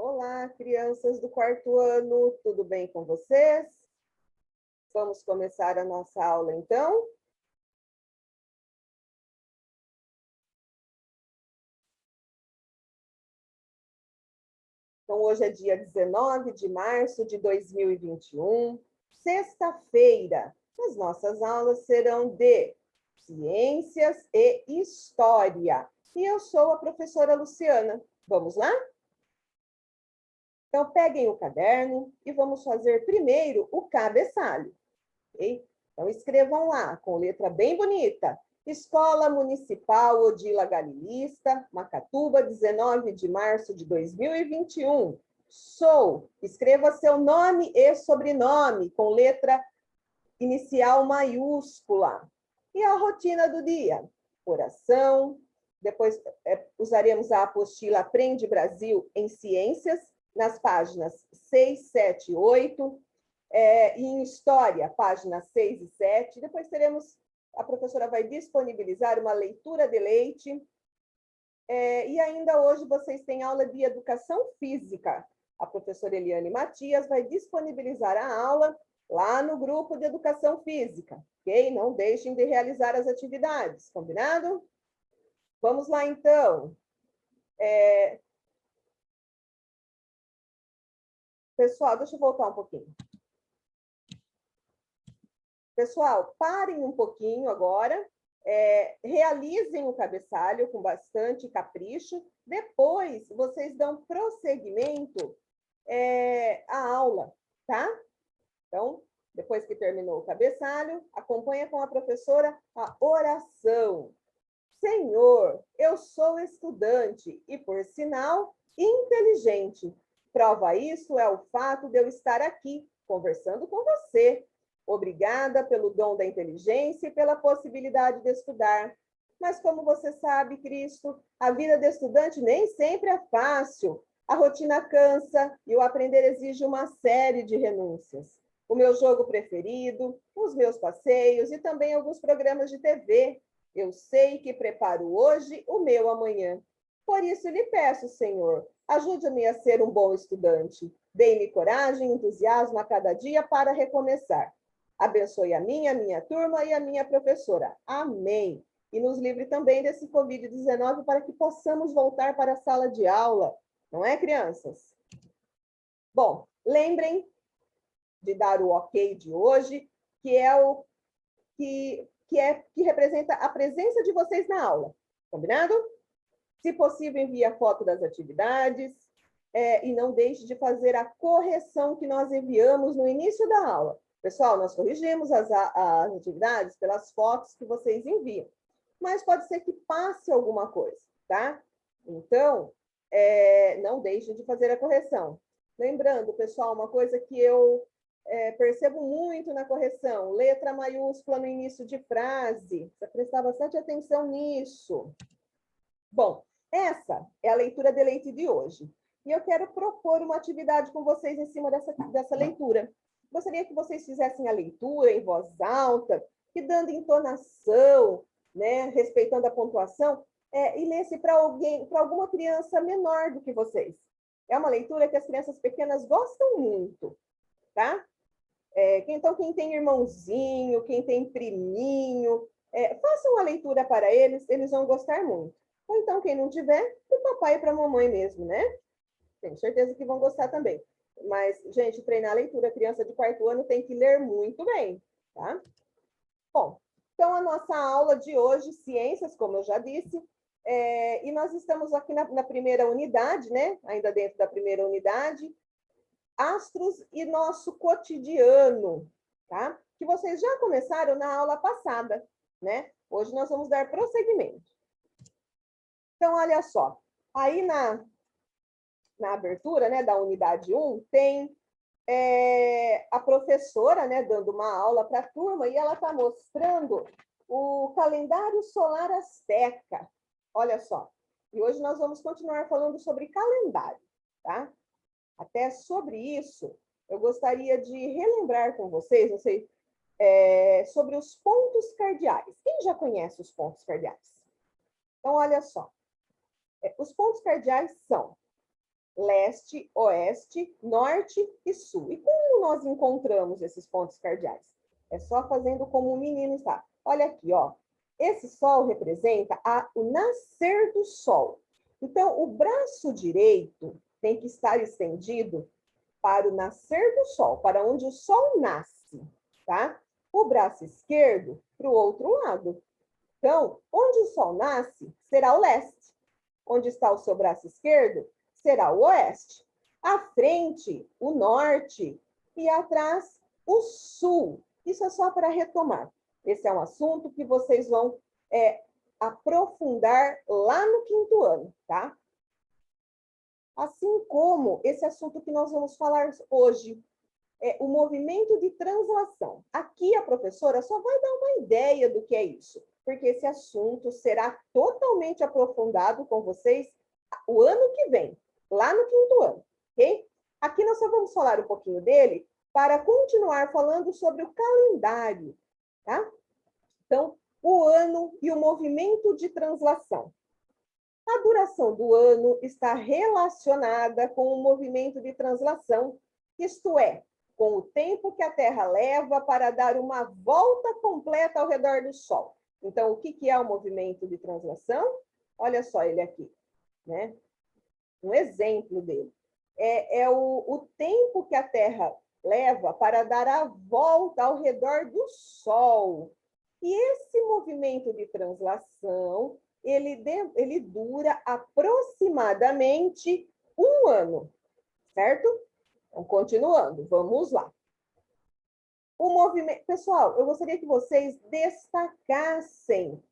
Olá, crianças do quarto ano, tudo bem com vocês? Vamos começar a nossa aula, então? Então, hoje é dia 19 de março de 2021, sexta-feira. As nossas aulas serão de Ciências e História. E eu sou a professora Luciana. Vamos lá? Então, peguem o caderno e vamos fazer primeiro o cabeçalho. Okay? Então, escrevam lá, com letra bem bonita. Escola Municipal Odila Galilista, Macatuba, 19 de março de 2021. Sou. Escreva seu nome e sobrenome, com letra inicial maiúscula. E a rotina do dia? Oração. Depois usaremos a apostila Aprende Brasil em Ciências, nas páginas 6, 7 e 8. Em História, páginas 6 e 7. Depois a professora vai disponibilizar uma leitura de leite. E ainda hoje vocês têm aula de Educação Física. A professora Eliane Matias vai disponibilizar a aula lá no grupo de Educação Física, ok? Não deixem de realizar as atividades, combinado? Vamos lá, então. Pessoal, deixa eu voltar um pouquinho. Pessoal, parem um pouquinho agora, realizem o cabeçalho com bastante capricho, depois vocês dão prosseguimento à aula, tá? Então, depois que terminou o cabeçalho, acompanha com a professora a oração. Senhor, eu sou estudante e, por sinal, inteligente. Prova isso é o fato de eu estar aqui, conversando com você. Obrigada pelo dom da inteligência e pela possibilidade de estudar. Mas, como você sabe, Cristo, a vida de estudante nem sempre é fácil. A rotina cansa e o aprender exige uma série de renúncias. O meu jogo preferido, os meus passeios e também alguns programas de TV. Eu sei que preparo hoje o meu amanhã. Por isso lhe peço, Senhor, ajude-me a ser um bom estudante. Dê-me coragem e entusiasmo a cada dia para recomeçar. Abençoe a minha turma e a minha professora. Amém. E nos livre também desse Covid-19 para que possamos voltar para a sala de aula. Não é, crianças? Bom, lembrem de dar o ok de hoje, que é o que representa a presença de vocês na aula. Combinado? Se possível, envie a foto das atividades e não deixe de fazer a correção que nós enviamos no início da aula. Pessoal, nós corrigimos as atividades pelas fotos que vocês enviam, mas pode ser que passe alguma coisa, tá? Então, não deixe de fazer a correção. Lembrando, pessoal, uma coisa que eu percebo muito na correção, letra maiúscula no início de frase. Precisa prestar bastante atenção nisso. Bom, essa é a leitura de leite de hoje. E eu quero propor uma atividade com vocês em cima dessa leitura. Gostaria que vocês fizessem a leitura em voz alta, e dando entonação, né, respeitando a pontuação, e lesse para alguma criança menor do que vocês. É uma leitura que as crianças pequenas gostam muito, tá? Então, quem tem irmãozinho, quem tem priminho, façam a leitura para eles, eles vão gostar muito. Ou então, quem não tiver, para o papai e para a mamãe mesmo, né? Tenho certeza que vão gostar também. Mas, gente, treinar a leitura, criança de quarto ano tem que ler muito bem, tá? Bom, então a nossa aula de hoje, ciências, como eu já disse, e nós estamos aqui na primeira unidade, né? Ainda dentro da primeira unidade, astros e nosso cotidiano, tá? Que vocês já começaram na aula passada, né? Hoje nós vamos dar prosseguimento. Então, olha só, aí na abertura, né, da unidade 1, tem a professora, né, dando uma aula para a turma, e ela está mostrando o calendário solar asteca. Olha só. E hoje nós vamos continuar falando sobre calendário, tá? Até sobre isso, eu gostaria de relembrar com vocês, não sei, sobre os pontos cardeais. Quem já conhece os pontos cardeais? Então, olha só. Os pontos cardeais são leste, oeste, norte e sul. E como nós encontramos esses pontos cardeais? É só fazendo como o menino está. Olha aqui, ó. Esse sol representa o nascer do sol. Então, o braço direito tem que estar estendido para o nascer do sol, para onde o sol nasce, tá? O braço esquerdo para o outro lado. Então, onde o sol nasce, será o leste. Onde está o seu braço esquerdo, será o oeste. À frente, o norte. E atrás, o sul. Isso é só para retomar. Esse é um assunto que vocês vão aprofundar lá no 5º ano, tá? Assim como esse assunto que nós vamos falar hoje, o movimento de translação. Aqui a professora só vai dar uma ideia do que é isso, porque esse assunto será totalmente aprofundado com vocês o ano que vem, lá no 5º ano, ok? Aqui nós só vamos falar um pouquinho dele para continuar falando sobre o calendário, tá? Então, o ano e o movimento de translação. A duração do ano está relacionada com o movimento de translação, isto é, com o tempo que a Terra leva para dar uma volta completa ao redor do Sol. Então, o que é o movimento de translação? Olha só ele aqui, né? Um exemplo dele. É o tempo que a Terra leva para dar a volta ao redor do Sol. E esse movimento de translação, ele dura aproximadamente 1 ano, certo? Então, continuando, vamos lá. O movimento, pessoal, eu gostaria que vocês destacassem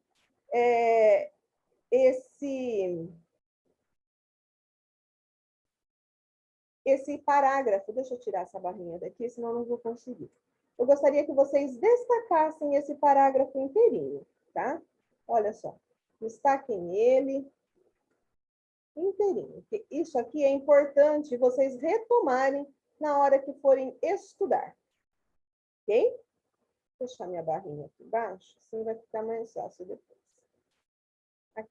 esse parágrafo. Deixa eu tirar essa barrinha daqui, senão eu não vou conseguir. Eu gostaria que vocês destacassem esse parágrafo inteirinho, tá? Olha só, destaquem ele inteirinho. Isso aqui é importante vocês retomarem na hora que forem estudar, ok? Vou deixar minha barrinha aqui embaixo, assim vai ficar mais fácil depois. Aqui.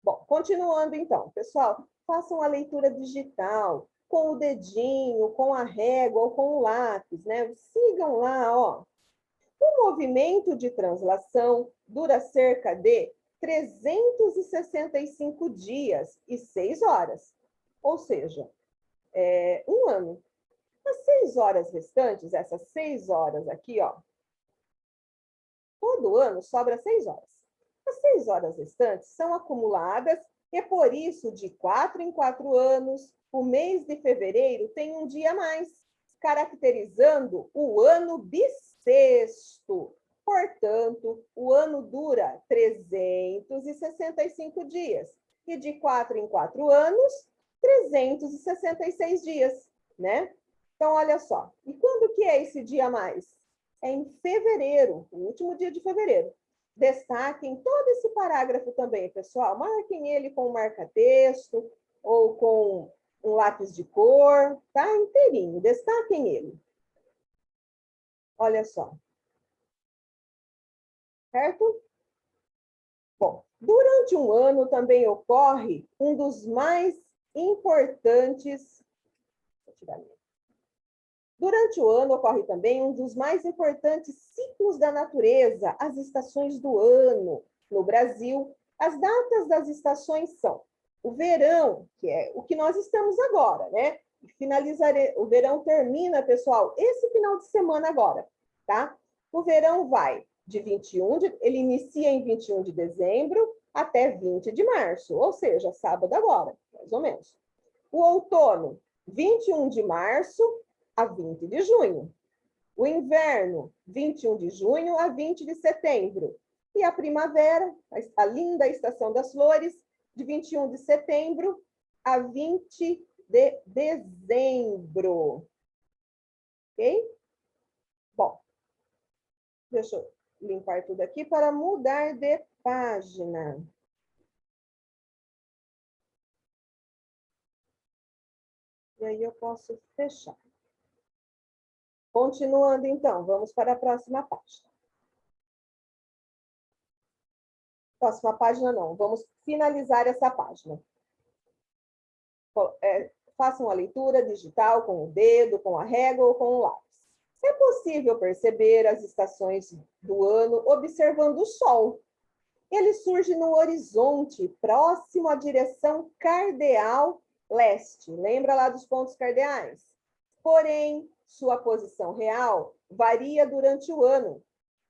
Bom, continuando então, pessoal, façam a leitura digital, com o dedinho, com a régua ou com o lápis, né? Sigam lá, ó. O movimento de translação dura cerca de 365 dias e 6 horas, ou seja, 1 ano. As 6 horas restantes, essas 6 horas aqui, ó, todo ano sobra 6 horas. As 6 horas restantes são acumuladas e, por isso, de 4 em 4 anos, o mês de fevereiro tem um dia a mais, caracterizando o ano bissexto. Portanto, o ano dura 365 dias. E de 4 em 4 anos, 366 dias, né? Então, olha só. E quando que é esse dia a mais? É em fevereiro, o último dia de fevereiro. Destaquem todo esse parágrafo também, pessoal. Marquem ele com marca-texto ou com um lápis de cor, tá? Inteirinho. Destaquem ele. Olha só. Certo? Bom, durante um ano também ocorre um dos mais importantes... Vou tirar a minha. Durante o ano ocorre também um dos mais importantes ciclos da natureza, as estações do ano. No Brasil, as datas das estações são o verão, que é o que nós estamos agora, né? O verão termina, pessoal, esse final de semana agora, tá? O verão vai de 21, ele inicia em 21 de dezembro até 20 de março, ou seja, sábado agora, mais ou menos. O outono, 21 de março a 20 de junho. O inverno, 21 de junho a 20 de setembro. E a primavera, a linda estação das flores, de 21 de setembro a 20 de dezembro. Ok? Bom, deixa eu limpar tudo aqui para mudar de página. E aí eu posso fechar. Continuando, então, vamos para a próxima página. Próxima página não, vamos finalizar essa página. façam a leitura digital com o dedo, com a régua ou com o lápis. É possível perceber as estações do ano observando o Sol. Ele surge no horizonte, próximo à direção cardeal leste. Lembra lá dos pontos cardeais? Porém, sua posição real varia durante o ano.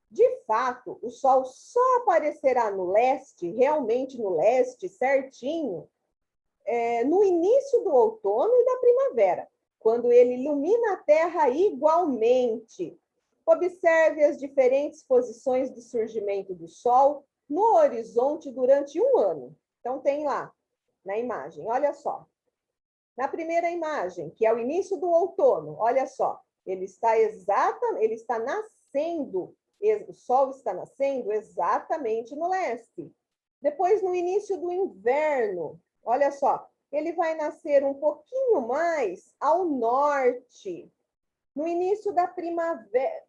De fato, o Sol só aparecerá no leste, realmente no leste, certinho, no início do outono e da primavera, quando ele ilumina a Terra igualmente. Observe as diferentes posições de surgimento do Sol no horizonte durante um ano. Então, tem lá na imagem, olha só. Na primeira imagem, que é o início do outono, olha só, ele está nascendo, o Sol está nascendo exatamente no leste. Depois, no início do inverno, olha só, ele vai nascer um pouquinho mais ao norte. No início da primavera,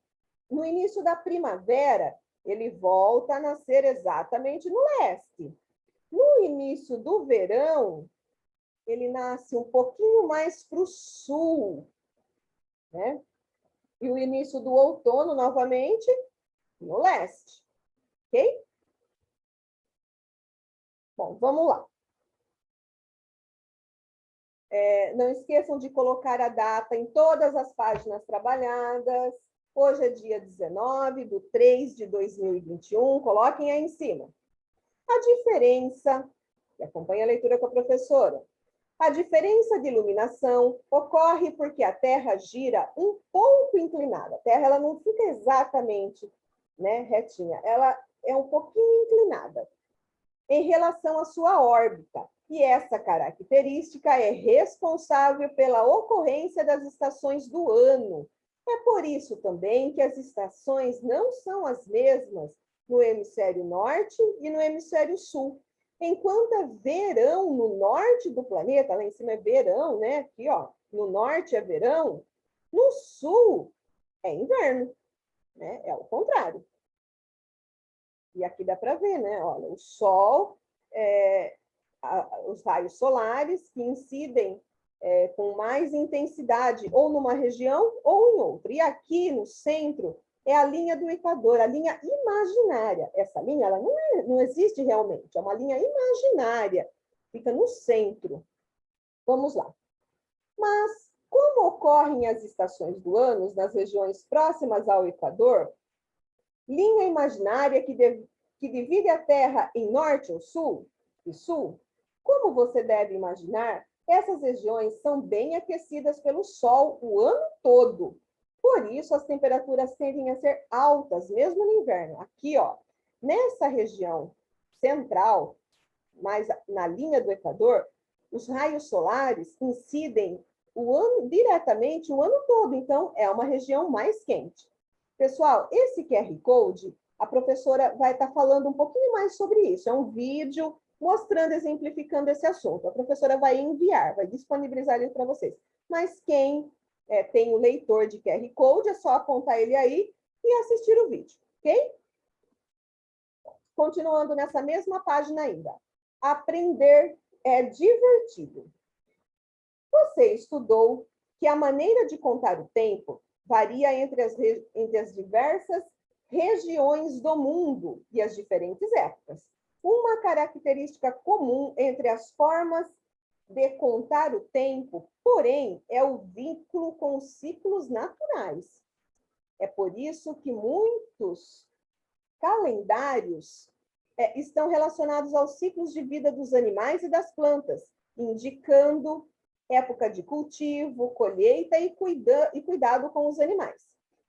ele volta a nascer exatamente no leste. No início do verão, ele nasce um pouquinho mais para o sul, né? E o início do outono, novamente, no leste. Ok? Bom, vamos lá. Não esqueçam de colocar a data em todas as páginas trabalhadas. Hoje é dia 19/3/2021. Coloquem aí em cima. A diferença, e acompanhe a leitura com a professora. A diferença de iluminação ocorre porque a Terra gira um pouco inclinada. A Terra ela não fica exatamente, né, retinha. Ela é um pouquinho inclinada em relação à sua órbita. E essa característica é responsável pela ocorrência das estações do ano. É por isso também que as estações não são as mesmas no hemisfério norte e no hemisfério sul. Enquanto é verão no norte do planeta, lá em cima é verão, né? Aqui, ó, no norte é verão, no sul é inverno, né? É o contrário. E aqui dá para ver, né? Olha, o Sol, os raios solares que incidem com mais intensidade ou numa região ou em outra. E aqui no centro é a linha do Equador, a linha imaginária. Essa linha ela não existe realmente, é uma linha imaginária, fica no centro. Vamos lá. Mas como ocorrem as estações do ano nas regiões próximas ao Equador, linha imaginária que divide a Terra em norte ou sul, e sul, como você deve imaginar, essas regiões são bem aquecidas pelo Sol o ano todo. Por isso, as temperaturas tendem a ser altas, mesmo no inverno. Aqui, ó, nessa região central, mais na linha do Equador, os raios solares incidem diretamente o ano todo. Então, é uma região mais quente. Pessoal, esse QR Code, a professora vai estar falando um pouquinho mais sobre isso. É um vídeo mostrando, exemplificando esse assunto. A professora vai enviar, vai disponibilizar ele para vocês. Mas quem tem o leitor de QR Code, é só apontar ele aí e assistir o vídeo, ok? Continuando nessa mesma página ainda. Aprender é divertido. Você estudou que a maneira de contar o tempo varia entre as diversas regiões do mundo e as diferentes épocas. Uma característica comum entre as formas de contar o tempo, porém, é o vínculo com os ciclos naturais. É por isso que muitos calendários estão relacionados aos ciclos de vida dos animais e das plantas, indicando época de cultivo, colheita e cuidado com os animais.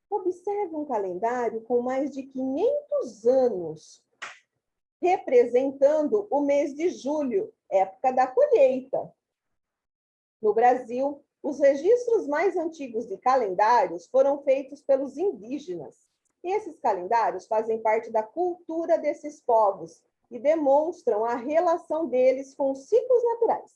Observe um calendário com mais de 500 anos, representando o mês de julho, época da colheita. No Brasil, os registros mais antigos de calendários foram feitos pelos indígenas. Esses calendários fazem parte da cultura desses povos e demonstram a relação deles com os ciclos naturais.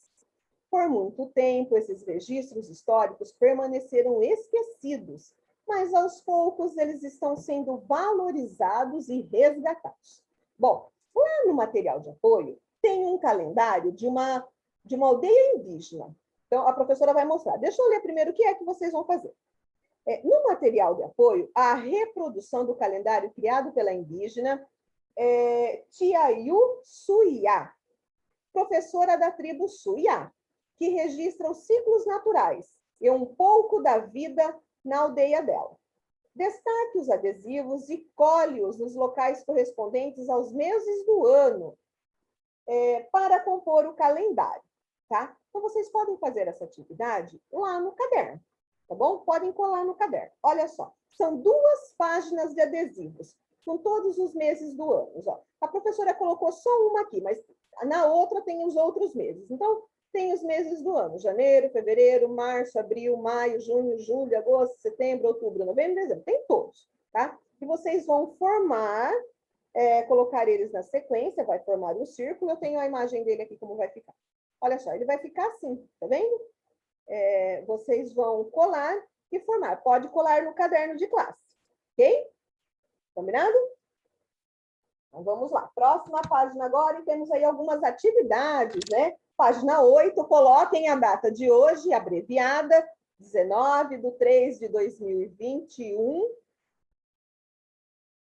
Por muito tempo, esses registros históricos permaneceram esquecidos, mas aos poucos eles estão sendo valorizados e resgatados. Bom, lá no material de apoio tem um calendário de uma aldeia indígena. Então, a professora vai mostrar. Deixa eu ler primeiro o que é que vocês vão fazer. No material de apoio, a reprodução do calendário criado pela indígena Tiayu Suiá, professora da tribo Suiá, que registra os ciclos naturais e um pouco da vida na aldeia dela. Destaque os adesivos e colhe-os nos locais correspondentes aos meses do ano para compor o calendário, tá? Então, vocês podem fazer essa atividade lá no caderno, tá bom? Podem colar no caderno. Olha só, são 2 páginas de adesivos com todos os meses do ano. Ó. A professora colocou só uma aqui, mas na outra tem os outros meses. Então, tem os meses do ano: janeiro, fevereiro, março, abril, maio, junho, julho, agosto, setembro, outubro, novembro, dezembro. Tem todos, tá? E vocês vão formar, colocar eles na sequência, vai formar um círculo. Eu tenho a imagem dele aqui, como vai ficar. Olha só, ele vai ficar assim, tá vendo? Vocês vão colar e formar. Pode colar no caderno de classe, ok? Combinado? Então, vamos lá. Próxima página agora, e temos aí algumas atividades, né? Página 8, coloquem a data de hoje, abreviada, 19/3/2021.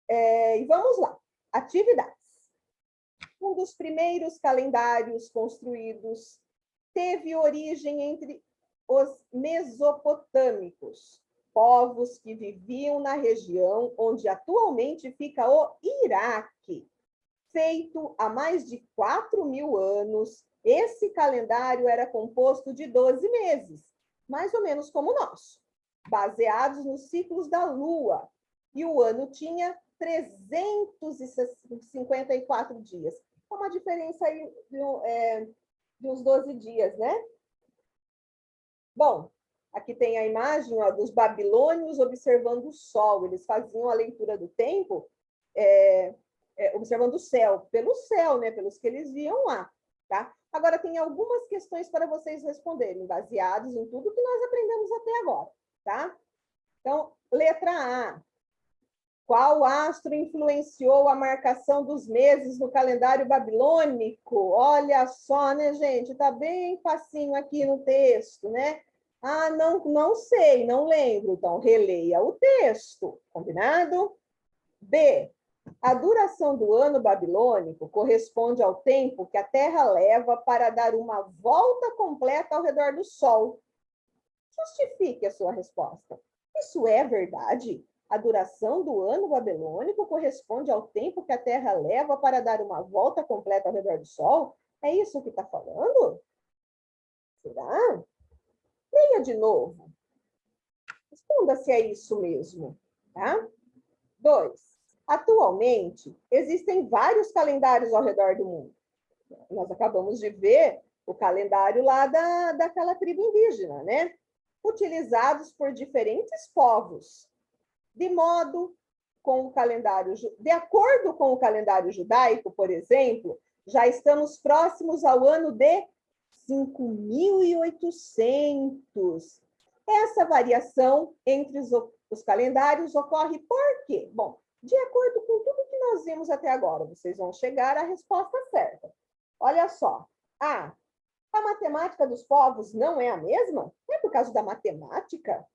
E vamos lá. Atividades. Um dos primeiros calendários construídos teve origem entre os mesopotâmicos, povos que viviam na região onde atualmente fica o Iraque. Feito há mais de 4.000 anos, esse calendário era composto de 12 meses, mais ou menos como o nosso, baseados nos ciclos da Lua, e o ano tinha 354 dias. É uma diferença aí de uns 12 dias, né? Bom, aqui tem a imagem dos babilônios observando o sol. Eles faziam a leitura do tempo observando o céu, pelo céu, né? Pelos que eles viam lá, tá? Agora, tem algumas questões para vocês responderem, baseados em tudo que nós aprendemos até agora, tá? Então, letra A. Qual astro influenciou a marcação dos meses no calendário babilônico? Olha só, né, gente? Tá bem facinho aqui no texto, né? Ah, não sei, não lembro. Então, releia o texto, combinado? B. A duração do ano babilônico corresponde ao tempo que a Terra leva para dar uma volta completa ao redor do Sol. Justifique a sua resposta. Isso é verdade? A duração do ano babilônico corresponde ao tempo que a Terra leva para dar uma volta completa ao redor do Sol? É isso que está falando? Será? Leia de novo. Responda se é isso mesmo, tá? 2. Atualmente, existem vários calendários ao redor do mundo. Nós acabamos de ver o calendário lá daquela tribo indígena, né? Utilizados por diferentes povos. De acordo com o calendário judaico, por exemplo, já estamos próximos ao ano de 5.800. Essa variação entre os calendários ocorre por quê? Bom, de acordo com tudo que nós vimos até agora, vocês vão chegar à resposta certa. Olha só. A matemática dos povos não é a mesma? É por causa da matemática?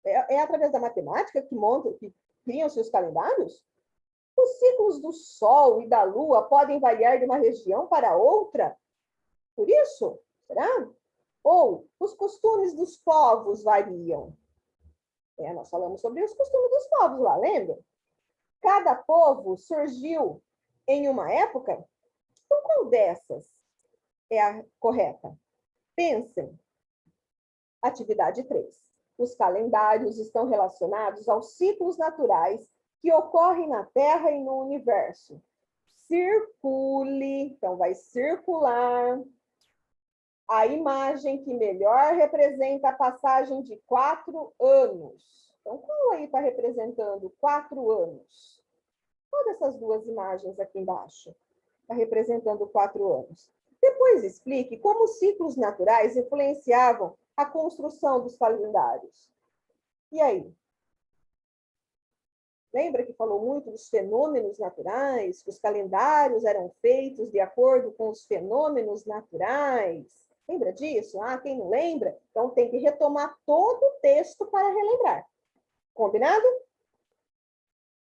É através da matemática que criam seus calendários? Os ciclos do Sol e da Lua podem variar de uma região para outra? Por isso? Será? Ou os costumes dos povos variam? Nós falamos sobre os costumes dos povos lá, lembra? Cada povo surgiu em uma época? Então, qual dessas é a correta? Pensem. Atividade 3. Os calendários estão relacionados aos ciclos naturais que ocorrem na Terra e no universo. Circule, então vai circular a imagem que melhor representa a passagem de 4 anos. Então, qual aí está representando 4 anos? Qual dessas 2 imagens aqui embaixo está representando 4 anos? Depois explique como os ciclos naturais influenciavam a construção dos calendários. E aí? Lembra que falou muito dos fenômenos naturais, que os calendários eram feitos de acordo com os fenômenos naturais? lembra disso? Ah, quem não lembra? Então tem que retomar todo o texto para relembrar. Combinado?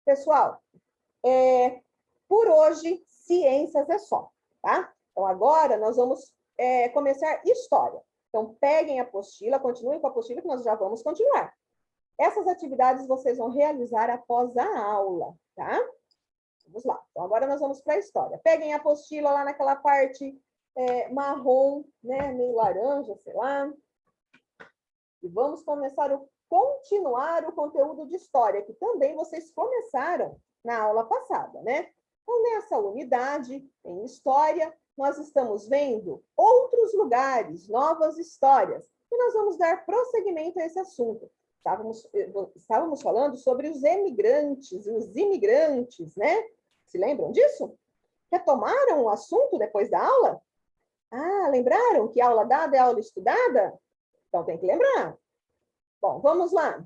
Pessoal, por hoje, ciências é só, tá? Então agora nós vamos começar história. Então peguem a apostila, continuem com a apostila que nós já vamos continuar. Essas atividades vocês vão realizar após a aula, tá? Vamos lá. Então, agora nós vamos para a história. Peguem a apostila lá naquela parte marrom, né? Meio laranja, sei lá. E vamos continuar o conteúdo de história, que também vocês começaram na aula passada, né? Então, nessa unidade, em história, nós estamos vendo outros lugares, novas histórias. E nós vamos dar prosseguimento a esse assunto. Estávamos falando sobre os emigrantes e os imigrantes, né? Se lembram disso? Retomaram o assunto depois da aula? Ah, lembraram que aula dada é aula estudada? Então tem que lembrar. Bom, vamos lá.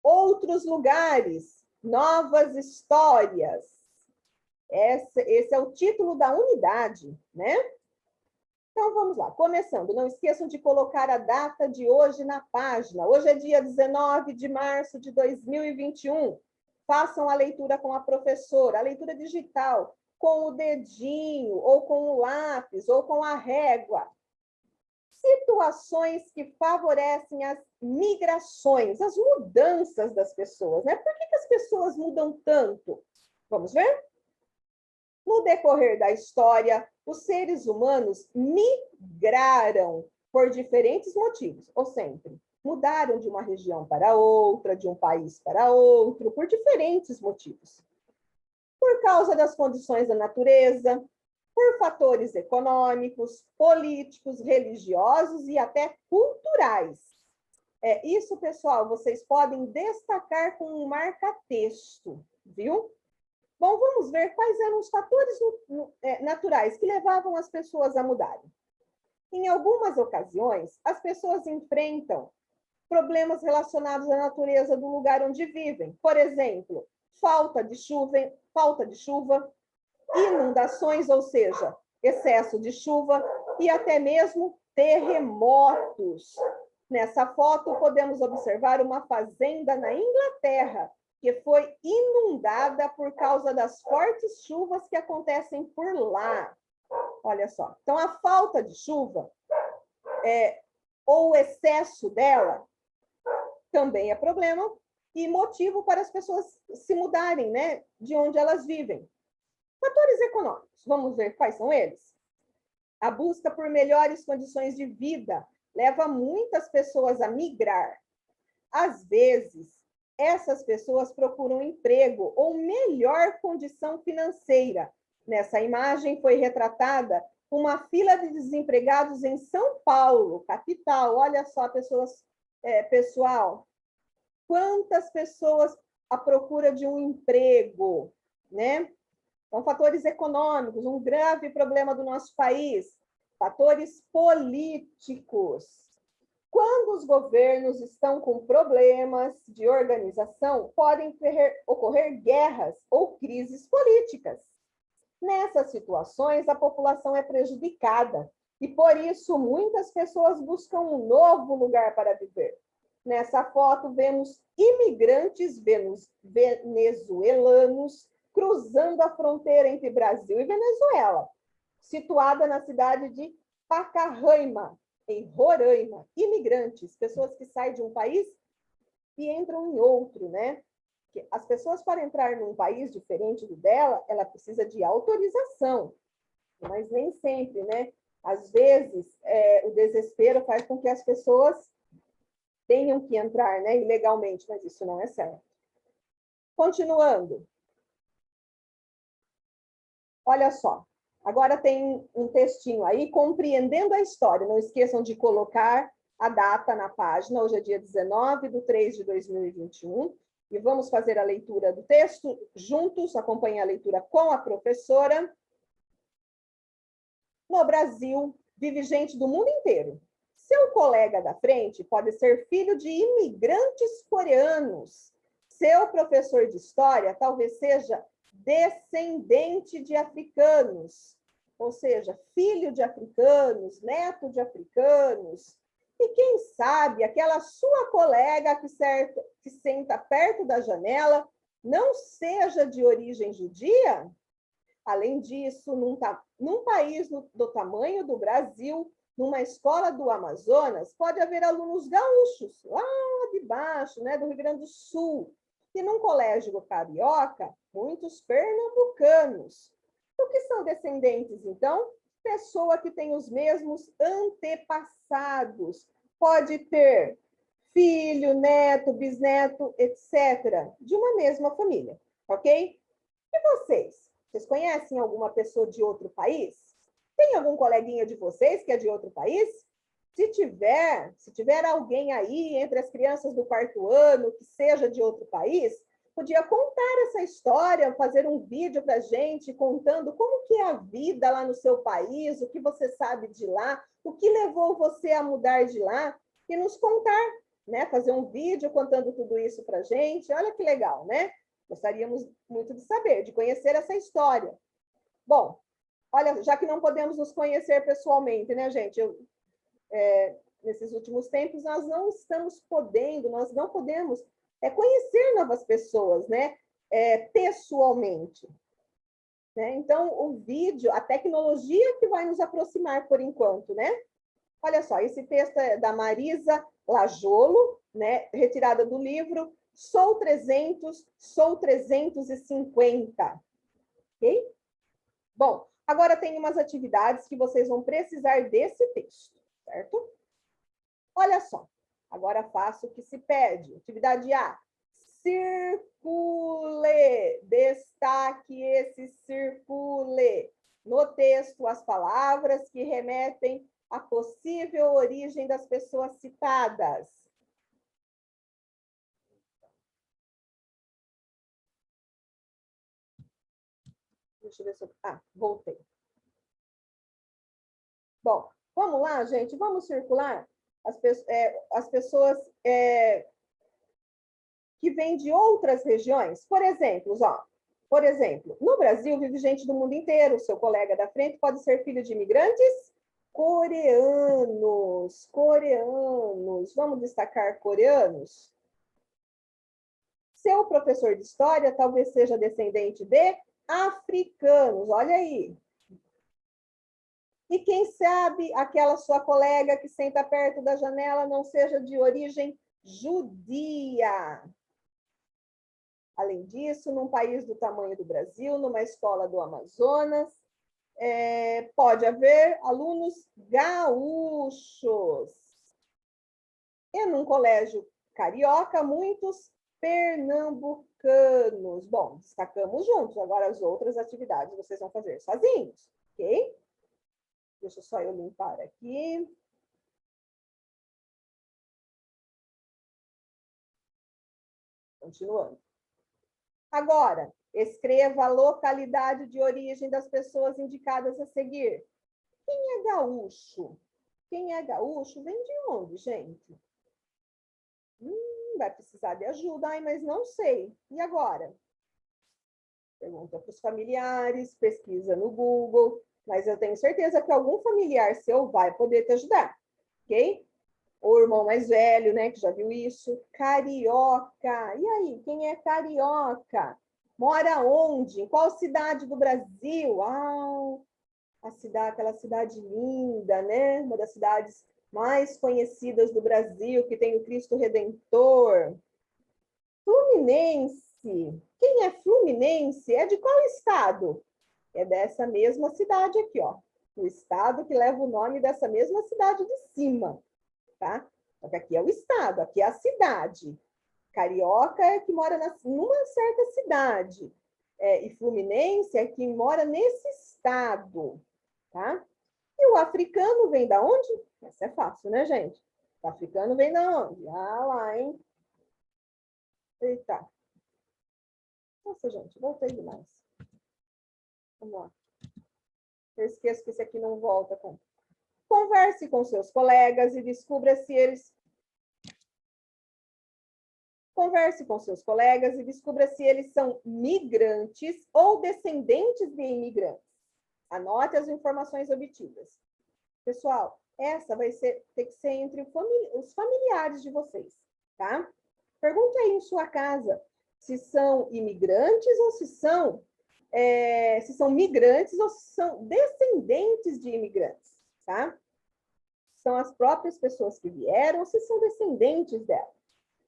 Outros lugares, novas histórias. Esse é o título da unidade, né? Então, vamos lá. Começando, não esqueçam de colocar a data de hoje na página. Hoje é dia 19 de março de 2021. Façam a leitura com a professora, a leitura digital, com o dedinho, ou com o lápis, ou com a régua. Situações que favorecem as migrações, as mudanças das pessoas, né? Por que as pessoas mudam tanto? Vamos ver? No decorrer da história, os seres humanos migraram por diferentes motivos, ou sempre. Mudaram de uma região para outra, de um país para outro, por diferentes motivos. Por causa das condições da natureza, por fatores econômicos, políticos, religiosos e até culturais. Isso, pessoal, vocês podem destacar com um marca-texto, viu? Bom, vamos ver quais eram os fatores naturais que levavam as pessoas a mudarem. Em algumas ocasiões, as pessoas enfrentam problemas relacionados à natureza do lugar onde vivem. Por exemplo, falta de chuva, inundações, ou seja, excesso de chuva, e até mesmo terremotos. Nessa foto, podemos observar uma fazenda na Inglaterra, que foi inundada por causa das fortes chuvas que acontecem por lá. Olha só. Então, a falta de chuva, ou o excesso dela, também é problema e motivo para as pessoas se mudarem, né, de onde elas vivem. Fatores econômicos, vamos ver quais são eles? A busca por melhores condições de vida leva muitas pessoas a migrar. Às vezes, essas pessoas procuram emprego ou melhor condição financeira. Nessa imagem foi retratada uma fila de desempregados em São Paulo, capital. Olha só, pessoal, quantas pessoas à procura de um emprego, né? Então, fatores econômicos, um grave problema do nosso país. Fatores políticos. Quando os governos estão com problemas de organização, podem ocorrer guerras ou crises políticas. Nessas situações, a população é prejudicada e, por isso, muitas pessoas buscam um novo lugar para viver. Nessa foto, vemos imigrantes venezuelanos cruzando a fronteira entre Brasil e Venezuela, situada na cidade de Pacaraima, em Roraima. Imigrantes, pessoas que saem de um país e entram em outro, né? As pessoas, para entrar num país diferente do dela, ela precisa de autorização, mas nem sempre, né? Às vezes, o desespero faz com que as pessoas tenham que entrar, né, ilegalmente, mas isso não é certo. Continuando. Olha só, agora tem um textinho aí, compreendendo a história. Não esqueçam de colocar a data na página. Hoje é dia 19/3/2021. E vamos fazer a leitura do texto juntos, acompanhe a leitura com a professora. No Brasil, vive gente do mundo inteiro. Seu colega da frente pode ser filho de imigrantes coreanos. Seu professor de história talvez seja descendente de africanos. ou seja, filho de africanos, neto de africanos, e quem sabe aquela sua colega que senta perto da janela não seja de origem judia? Além disso, num país do tamanho do Brasil, numa escola do Amazonas, pode haver alunos gaúchos, lá de baixo, né, do Rio Grande do Sul, e num colégio carioca, muitos pernambucanos. O que são descendentes, então? Pessoa que tem os mesmos antepassados. Pode ter filho, neto, bisneto, etc., de uma mesma família, ok? E vocês? Vocês conhecem alguma pessoa de outro país? Tem algum coleguinha de vocês que é de outro país? Se tiver alguém aí entre as crianças do quarto ano que seja de outro país, podia contar essa história, fazer um vídeo para a gente contando como que é a vida lá no seu país, o que você sabe de lá, o que levou você a mudar de lá, e nos contar, né? Fazer um vídeo contando tudo isso para a gente. Olha que legal, né? Gostaríamos muito de saber, de conhecer essa história. Bom, olha, já que não podemos nos conhecer pessoalmente, né, gente? Nesses últimos tempos, nós não podemos conhecer novas pessoas, né? Pessoalmente. Né? Então, o vídeo, a tecnologia que vai nos aproximar por enquanto, né? Olha só, esse texto é da Marisa Lajolo, né? Retirada do livro Sou 300, Sou 350. Ok? Bom, agora tem umas atividades que vocês vão precisar desse texto, certo? Olha só, agora faço o que se pede. Atividade A. Circule, destaque esse circule. No texto, as palavras que remetem à possível origem das pessoas citadas. Deixa eu ver se eu... voltei. Bom, vamos lá, gente, vamos circular as pessoas que vêm de outras regiões. Por exemplo, no Brasil vive gente do mundo inteiro. Seu colega da frente pode ser filho de imigrantes coreanos. Vamos destacar coreanos? Seu professor de história talvez seja descendente de africanos. Olha aí. E quem sabe aquela sua colega que senta perto da janela não seja de origem judia. Além disso, num país do tamanho do Brasil, numa escola do Amazonas, pode haver alunos gaúchos. E num colégio carioca, muitos pernambucanos. Bom, destacamos juntos. Agora as outras atividades vocês vão fazer sozinhos, ok? Deixa só eu limpar aqui. Continuando. Agora, escreva a localidade de origem das pessoas indicadas a seguir. Quem é gaúcho? Quem é gaúcho vem de onde, gente? Vai precisar de ajuda, mas não sei. E agora? Pergunta para os familiares, pesquisa no Google, mas eu tenho certeza que algum familiar seu vai poder te ajudar, ok? O irmão mais velho, né, que já viu isso. Carioca. E aí, quem é carioca? Mora onde? Em qual cidade do Brasil? Aquela cidade linda, né? Uma das cidades mais conhecidas do Brasil, que tem o Cristo Redentor. Fluminense. Quem é fluminense? É de qual estado? É dessa mesma cidade aqui, ó. O estado que leva o nome dessa mesma cidade de cima, tá? Só que aqui é o estado, aqui é a cidade. Carioca é que mora numa certa cidade. E fluminense é quem mora nesse estado, tá? E o africano vem da onde? Essa é fácil, né, gente? O africano vem da onde? Lá, hein? Eita. Nossa, gente, voltei demais. Vamos lá. Eu esqueço que esse aqui não volta. Converse com seus colegas e descubra se eles... Converse com seus colegas e descubra se eles são migrantes ou descendentes de imigrantes. Anote as informações obtidas. Pessoal, essa vai ter que ser entre os familiares de vocês, tá? Pergunte aí em sua casa se são imigrantes ou se são migrantes ou se são descendentes de imigrantes, tá? São as próprias pessoas que vieram ou se são descendentes dela.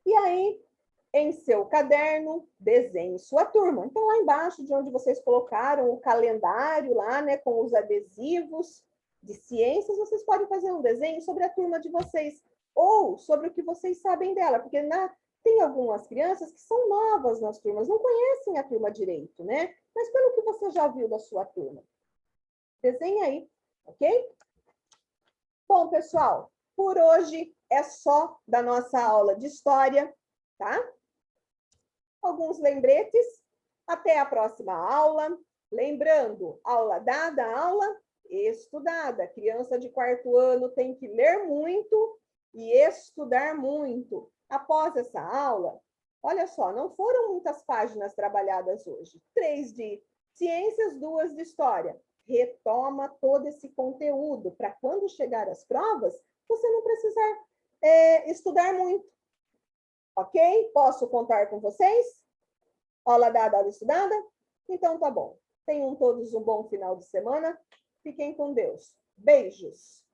E aí, em seu caderno, desenhe sua turma. Então, lá embaixo, de onde vocês colocaram o calendário lá, né, com os adesivos de ciências, vocês podem fazer um desenho sobre a turma de vocês ou sobre o que vocês sabem dela, porque tem algumas crianças que são novas nas turmas, não conhecem a turma direito, né? Mas pelo que você já viu da sua turma. Desenhe aí, ok? Bom, pessoal, por hoje é só da nossa aula de história, tá? Alguns lembretes. Até a próxima aula. Lembrando, aula dada, aula estudada. Criança de 4º ano tem que ler muito e estudar muito. Após essa aula, olha só, não foram muitas páginas trabalhadas hoje. 3 de ciências, 2 de história. Retoma todo esse conteúdo para quando chegar às provas, você não precisar estudar muito. Ok? Posso contar com vocês? Aula dada, aula estudada? Então tá bom. Tenham todos um bom final de semana. Fiquem com Deus. Beijos.